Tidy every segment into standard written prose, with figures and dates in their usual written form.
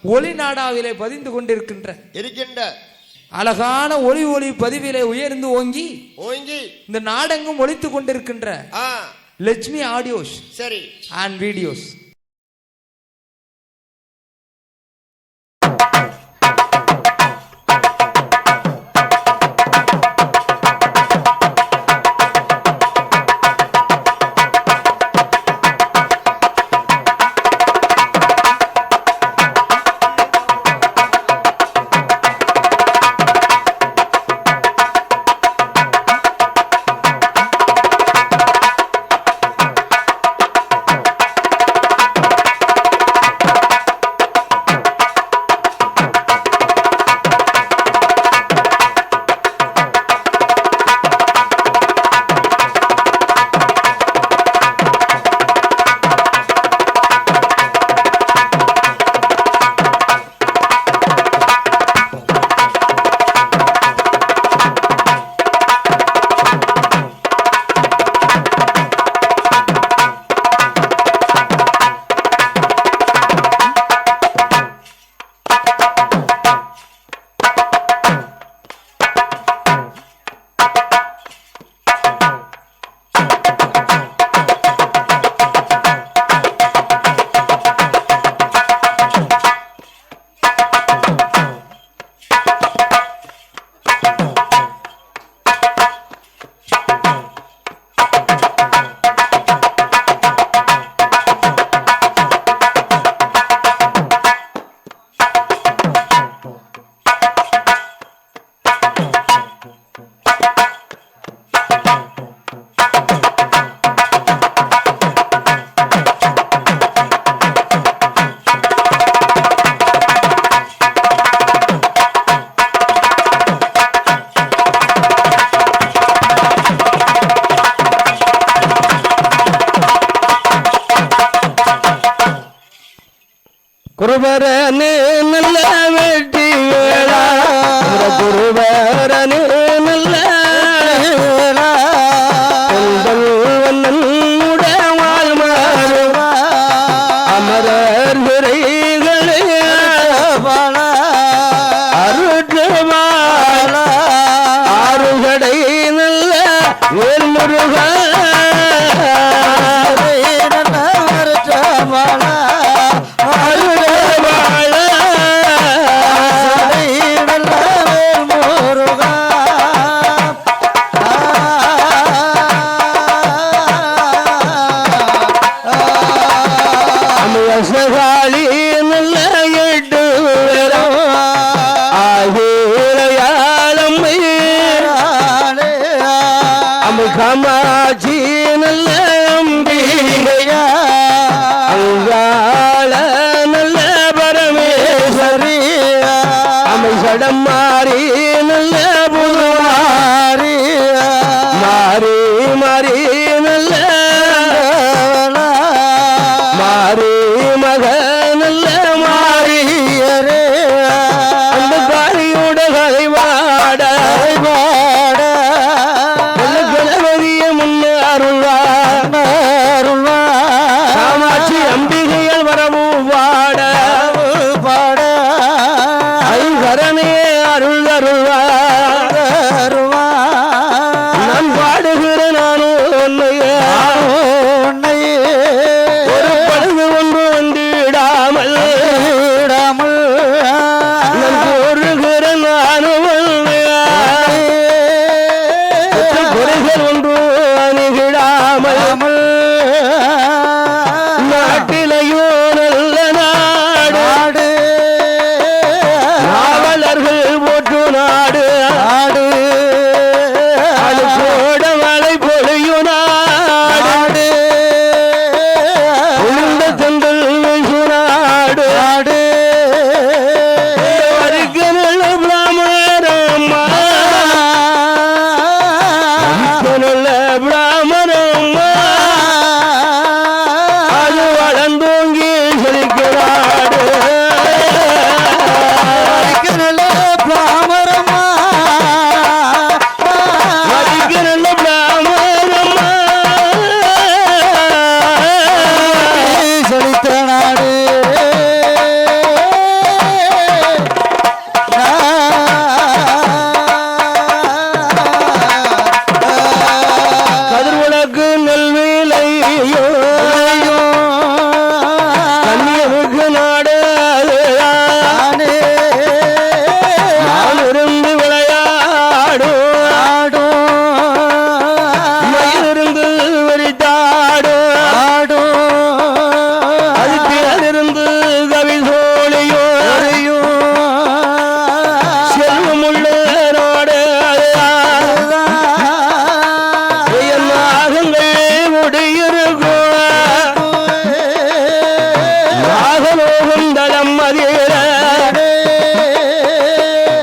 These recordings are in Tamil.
ஒளி நாடாவிலே பதிந்து கொண்டிருக்கின்ற அழகான ஒளி பதிவிலே உயர்ந்து ஓங்கி இந்த நாடெங்கும் ஒலித்துக் கொண்டிருக்கின்ற லட்சுமி ஆடியோஸ் சரி அண்ட் வீடியோஸ். குருபரனே நல்ல வெட்டி வேளா குருபரனே நல்ல வேளா வண்ணனுடைய வாழ்மாறுவா அமரர் விரைகளே பாலா அருட்டு பாலா ஆறுகடை நல்ல வேல்முருகா காமாட்சி நல்ல அம்பிகையா அங்காள நல்ல பரமேஸ்வரியா அமைசடம் மாறி நல்ல புதுமாரி மாறி மாறி நல்ல மாறி மக நல்ல மாறியரே அந்த காளியோட கலைவாட காமாட்சி அம்பிகைகள் வரவும் பாட பாட ஐங்கரனே அருள் அருள்வா நான் பாடுகிற நானும் உன்னையே ஒரு பழுது ஒன்று வந்துடாமல் நான் கூறுகிற நானும் குறைகள் ஒன்று அணுகிடாமல் நாட்டிலையோ நல்ல நாடு நாவலர்கள்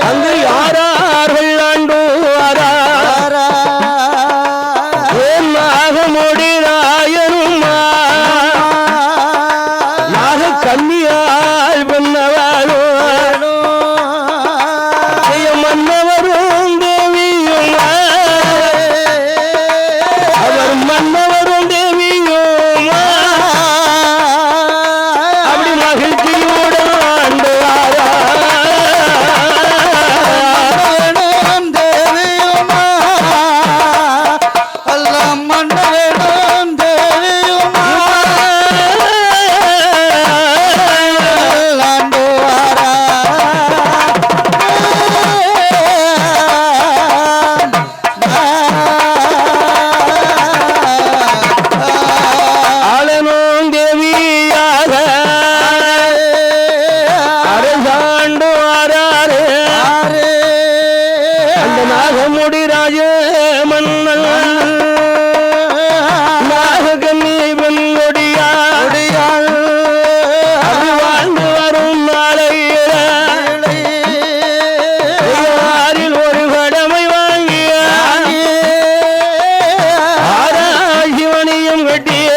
அங்கு யாரார்கள் ஆண்டு நாகமுடி ராயனுமா நாக கன்னியால் பண்ணவாளோ மன்னவரும் தேவியுமா அவர் மன்னவரும் தேவியுமா அப்படி மகிழ்ச்சியோடு ஆண்டு தேவியுமா எல்லாம் மன்னவேடும் தேவியுமா ஆண்டு ஆளனும் தேவியாக அரசாண்டு வாராரே அந்த நாகமுடி ராஜ மன்னன் நாககன்னி பெண்கொடியாள் வாழ்ந்து வரும் நாளையில யாரில் ஒரு கடமை வாங்கிய ஆராய்ச்சிவனியும் கட்டிய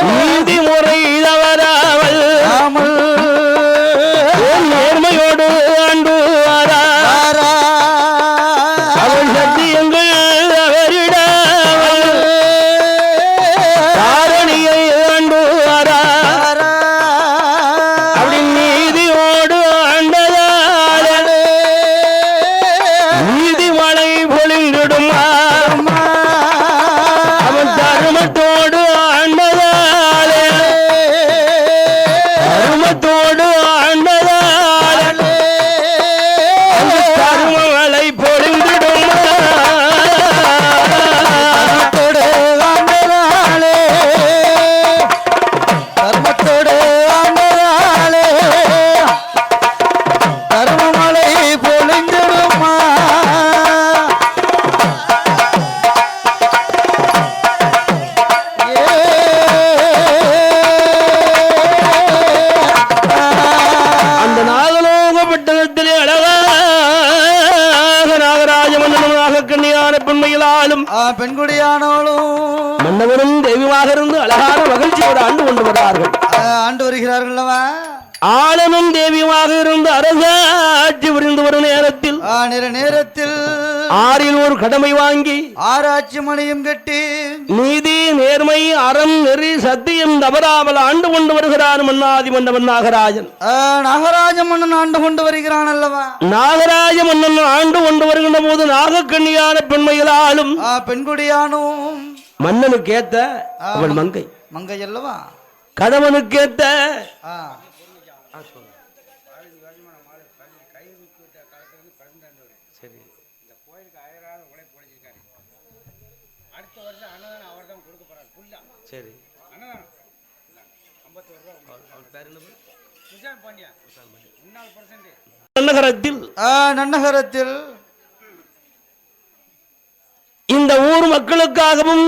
நீதிமுறை தவறாமல் நேர்மையோடு ஆண்டு வாரா அவள் சத்தியங்கள் அவரிடாமல் தாரணியை ஆண்டு வாரா அப்படி நீதியோடு ஆண்டதால நீதிமலை பொழிந்திடுமா அவன் தருமத்தோடு ஆண்டதால தருமத்தோடு ஆண்டதால அந்த தருமமலை பொழிந்திடுமா தர்மத்தோடு ஆண்டதாலே தர்மத்தோடு ஆண்டதாலே தர்மமலை பொழிந்திடுமா அந்த நாகலோக பட்டணத்திலே அழகாக நாகராஜ மன்னனும் நாகக்கண்ணியான பெண்மையிலாலும் பெண்குடியானவளும் மன்னவரும் தெய்வமாக இருந்து அழகான மகிழ்ச்சியோடு ஆண்டு கொண்டு வருகிறார்கள் ஆண்டு வருகிறார்கள்லவா ஆளனும் தேவியுமாக இருந்து அரசாட்சி புரிந்து வரும் நேரத்தில் நேரத்தில் ஆறில் ஒரு கடமை வாங்கி ஆராய்ச்சி மணியும் கட்டி நீதி நேர்மை அறம் நெறி சத்தியம் தவறாமல் ஆண்டு கொண்டு வருகிறான் மன்னாதி மன்னவன் நாகராஜன் நாகராஜ மன்னன் ஆண்டு கொண்டு வருகிறான் அல்லவா நாகராஜ மன்னன் ஆண்டு கொண்டு வருகின்ற போது நாகக்கண்ணியான பெண்மையிலாலும் பெண்குடியானும் மன்னனுக்கேத்த அவள் மங்கை மங்கை அல்லவா கணவனுக்கேத்த சரி நன்னகரத்தில் இந்த ஊர் மக்களுக்காகவும்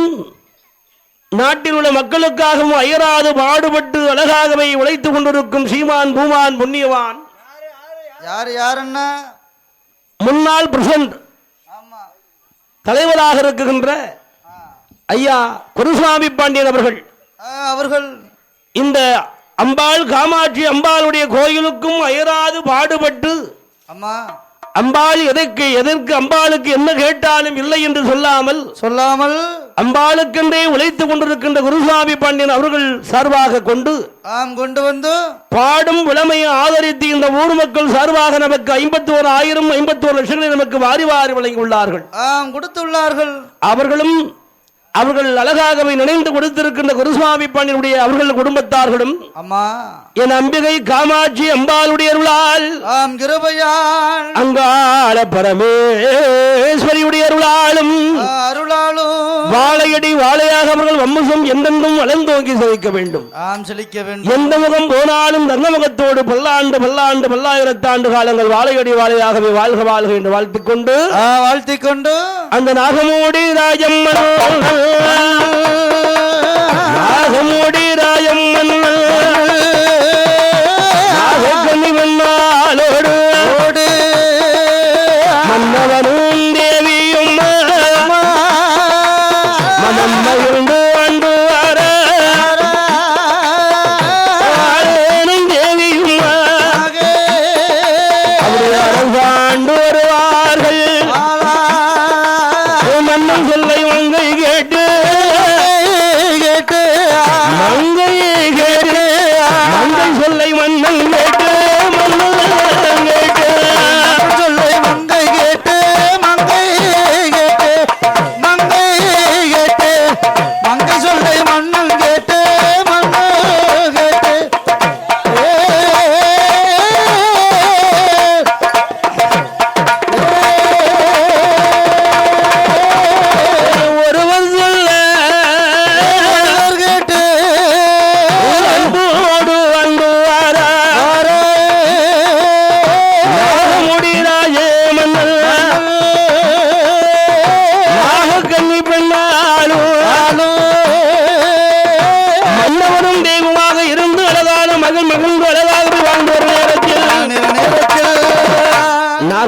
நாட்டில் உள்ள மக்களுக்காகவும் அயராது பாடுபட்டு அழகாகவே உழைத்துக் கொண்டிருக்கும் சீமான் பூமான் புண்ணியவான் யாருன்னா முன்னாள் பிரசிடண்ட் தலைவராக இருக்குகின்ற ஐயா குருசுவாமி பாண்டியன் அவர்கள் இந்த அம்பாள் காமாட்சி அம்பாளுடைய கோயிலுக்கும் அயராது பாடுபட்டு அம்பாள் எதற்கு அம்பாளுக்கு என்ன கேட்டாலும் இல்லை என்று சொல்லாமல் அம்பாளுக்கென்றே உழைத்துக் கொண்டிருக்கின்ற குருசுவாமி பாண்டியன் அவர்கள் சார்பாக கொண்டு வந்து பாடும் விளமையை ஆதரித்து இந்த ஊர் மக்கள் சார்பாக நமக்கு 51,051 லட்சங்களை நமக்கு வாரி வாரி வழங்கியுள்ளார்கள் கொடுத்துள்ளார்கள் அவர்கள் அழகாகவே நினைந்து கொடுத்திருக்கின்ற குருசுவாமி பாண்டியனுடைய அவர்கள் குடும்பத்தார்களும் என் அம்பிகை காமாட்சி அம்பாளுடைய அருளால் அங்காள பரமேஸ்வரியுடைய அருளாலும் வாழையடி வாழையாக அவர்கள் வம்சம் என்றென்றும் வளர்ந்தோங்கி செழிக்க வேண்டும். எந்த முகம் போனாலும் தர்மமுகத்தோடு பல்லாயிரத்தாண்டு காலங்கள் வாழையடி வாழையாகவே வாழ்க வாழ்க என்று வாழ்த்திக் கொண்டு அந்த நாகமூடி ராஜம்மன்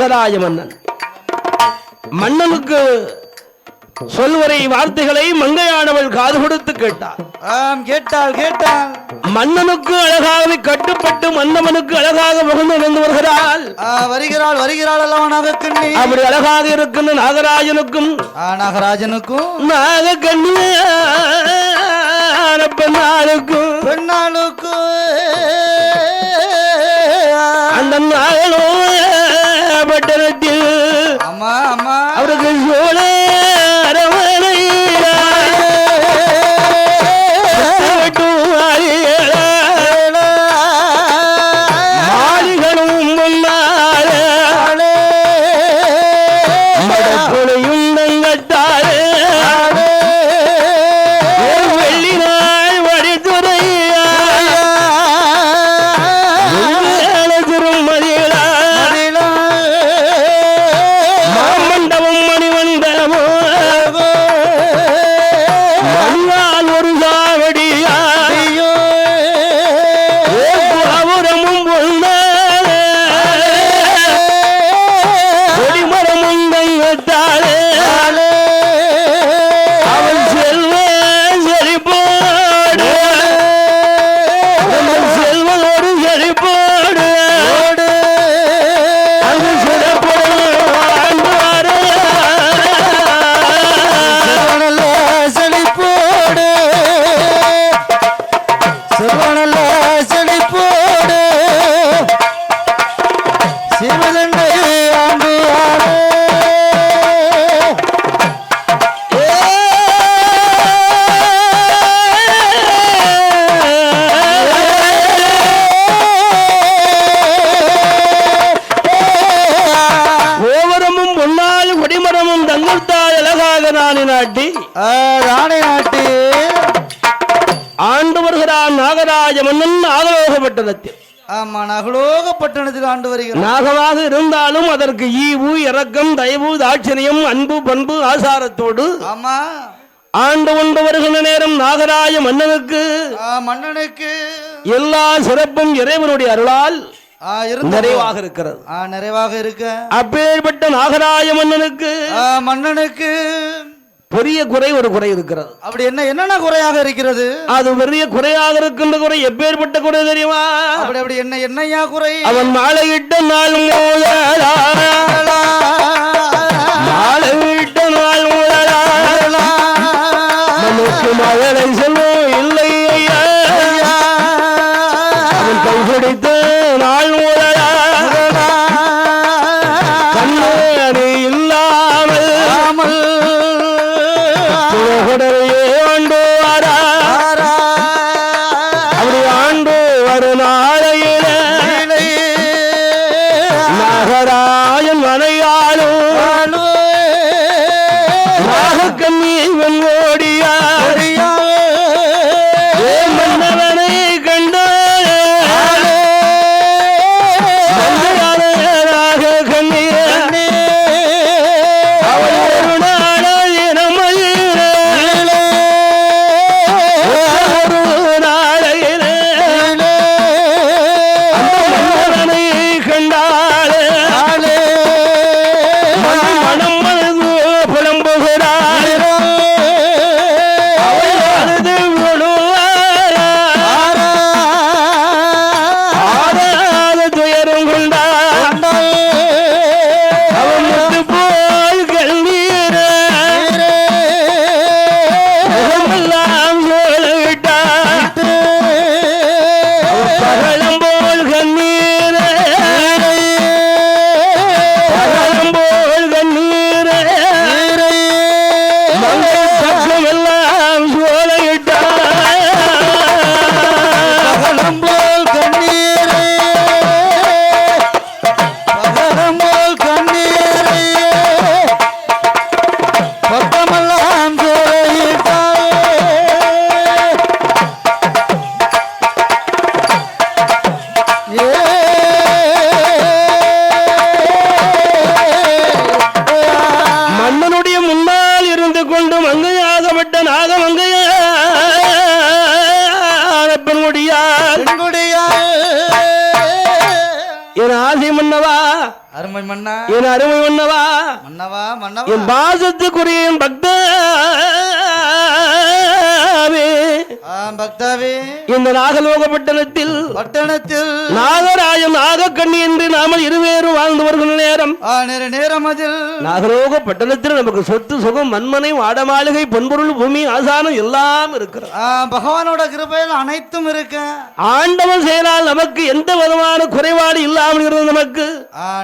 நாகராஜ மன்னன். மன்னனுக்கு சொல்வரை வார்த்தைகளை மங்கையானவள் காது கொடுத்து கேட்டார். கேட்டாள். மன்னனுக்கு அழகாகவே கட்டுப்பட்டு மன்னவனுக்கு அழகாக புகுந்து வந்து வருகிறாள். வருகிறாள் அல்லவா நாகக்கண்ணி. அப்படி அழகாக இருக்கின்ற நாகராஜனுக்கும் நாகக்கண்ணியான பெண்ணாளுக்கும் அந்த நாகலோ பட்டணத்தில் அவருக்கு சோழ அரவணை மாளிகளும் மடக்குளையும் தங்கத்தாரே வெள்ளினாய் வடித்துறையா திருமதியா மாமண்டபம் மணிமண்டபமோ மணியால் ஒரு சாவடியா புறமும் கொடிமரமும் தங்கத்தாலே அவன் செல்வ செழிப்போடு செல்வனோடு செழிப்போடு அது சிறப்போடு செழிப்போடு சிவதண்டை ஆண்டு ஓவரமும் பொன்னால் கொடிமரமும் தங்கத்தால் அழகாக ராணி நாட்டி ஆண்டு வருகிறான் நாகராஜ மன்னன் நாகலோகப்பட்டணத்தில். ஆமா நாகலோகப்பட்டணத்தில் ஆண்டு வருகிறார். நாகமாக இருந்தாலும் அதற்கு ஈவு இரக்கம் தயவு தாட்சணியம் அன்பு பண்பு ஆசாரத்தோடு ஆமா ஆண்டு கொண்டு வருகின்ற நேரம் நாகராஜ மன்னனுக்கு எல்லா சிறப்பும் இறைவனுடைய அருளால் நிறைவாக இருக்கிறது. நிறைவாக இருக்க அப்பேற்பட்ட நாகராஜ மன்னனுக்கு பெரிய குறை ஒரு குறை இருக்கிறது. அப்படி என்னென்ன குறையாக இருக்கிறது? அது பெரிய குறையாக இருக்கின்ற குறை எப்பேற்பட்ட குறை தெரியுமா? அப்படி என்னையா குறை? அவன் மாலையிட்ட நாள் மாலையிட்ட நாள் நமக்கு மகளை செல்வம் இல்லை ஐயா. அவன் கைப்பிடித்த நாள் கண்ணேறி இல்லாமல் ஆண்டு வாரா அப்படி ஆண்டு வரும் நாளையில நாகராஜன் மனையாளும் நாகக்கண்ணி வெண்கோடியா மன்னவனை கண்ட நாகக்கண்ணி அவள் ஒரு நாள் என் ஆசை மன்னவா, அருமை மன்னா, என் அருமை மன்னவா, மன்னவா மன்னவா, என் பாசத்துக்குரிய பக்தாவே, இந்த நாகலோக பட்டணத்தில் நாகராஜன் நாகக்கண்ணி என்று நாமல் இருவேறும் வாழ்ந்து வருகிற நேரம் நேரம் அதில் நாகலோக பட்டணத்தில் நமக்கு சொத்து சுகம் மண்மனை மாடமாளிகை பொன்பொருள் பூமி ஆசானம் எல்லாம் இருக்கிறது. பகவானோட கிருபையில் அனைத்தும் இருக்கு. ஆண்டவன் செயலால் நமக்கு எந்த விதமான குறைபாடு இல்லாமல் இருந்தது. நமக்கு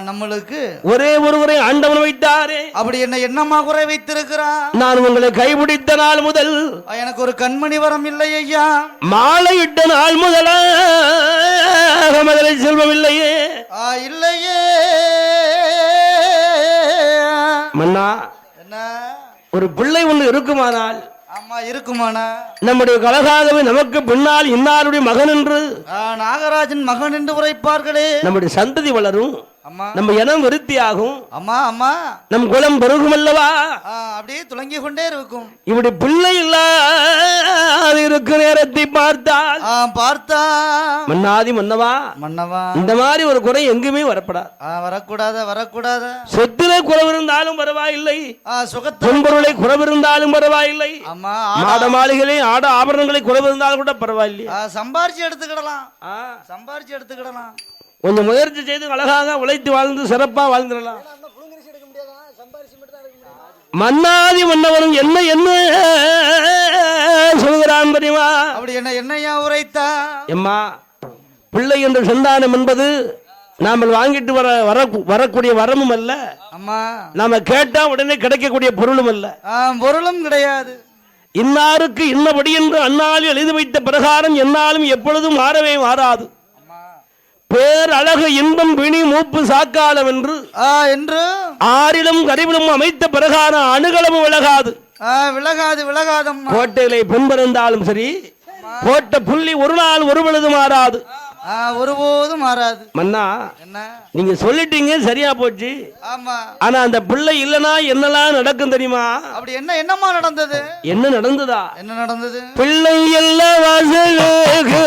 நம்மளுக்கு ஒரே ஒருவரை ஆண்டவன் வைத்தாரே. அப்படி என்னமா குறை வைத்திருக்கிறான்? நான் உங்களை கைபிடித்த நாள் முதல் எனக்கு ஒரு கண்மணி வரம் இல்லை ஐயா. மாலையிட்ட நாள் முதலாக மதுரை செல்வம் இல்லையே. இல்லையே மன்னா, என்ன ஒரு பிள்ளை ஒன்று இருக்குமானால், ஆமா இருக்குமானா, நம்முடைய கலகாகவே நமக்கு பின்னால் இன்னாருடைய மகன் என்று நாகராஜன் மகன் என்று உரைப்பார்களே. நம்முடைய சந்ததி வளரும், நம்ம இனம் விருத்தியாகும், அம்மா அம்மா நம் குலம் பெருகும் அல்லவா. அப்படியே துளங்கி கொண்டே இருக்கும். இப்படி பிள்ளை இல்லாத இருக்க நேரத்தை பார்த்தால் மன்னாதி மன்னவா, மன்னவா, இந்த மாதிரி ஒரு குறை எங்குமே வரப்படாது. வரக்கூடாத சொத்திலே குறைவு இருந்தாலும் பரவாயில்லை, பொன்பொருளை குறைவு இருந்தாலும் பரவாயில்லை, மாட மாளிகளை ஆட ஆபரணங்களை குறைவு இருந்தாலும் கூட பரவாயில்லை. சம்பாரிச்சு எடுத்துக்கிடலாம். கொஞ்சம் முயற்சி செய்து அழகாக உழைத்து வாழ்ந்து சிறப்பா வாழ்ந்துடலாம். மன்னாதி மன்னவரும் என்ன என்ன சொல்கிறான் தெரியுமா? அப்படி என்னையா உரைத்தா? எம்மா, பிள்ளை என்ற சந்தானம் என்பது நாம வாங்கிட்டு வரக்கூடிய வரமும் அல்ல, நாம கேட்டா உடனே கிடைக்கக்கூடிய பொருளும் அல்ல. பொருளும் கிடையாது. இன்னாருக்கு இன்னபடி என்று அந்நாளில் எழுதி வைத்த பிரகாரம் என்னாலும் எப்பொழுதும் மாறவே மாறாது. பேர் அழகு இன்பம் பிணி மூப்பு சாக்காலம் என்று ஆறிலும் கருவிலும் அமைத்த பிரகாரம் அணுகளவும் விலகாது. கோட்டைகளை பின்பிருந்தாலும் சரி, போட்ட புள்ளி ஒரு நாள் ஒரு பொழுது மாறாது, ஒருபோதும் மாறாது. மன்னா, நீங்க சொல்லிட்டீங்க, சரியா போச்சு. ஆனா அந்த பிள்ளை இல்லனா என்னெல்லாம் நடக்கும் தெரியுமா? அப்படி என்னமா நடந்தது? என்ன நடந்ததா? என்ன நடந்தது? பிள்ளை எல்லாம் வாசலுக்கு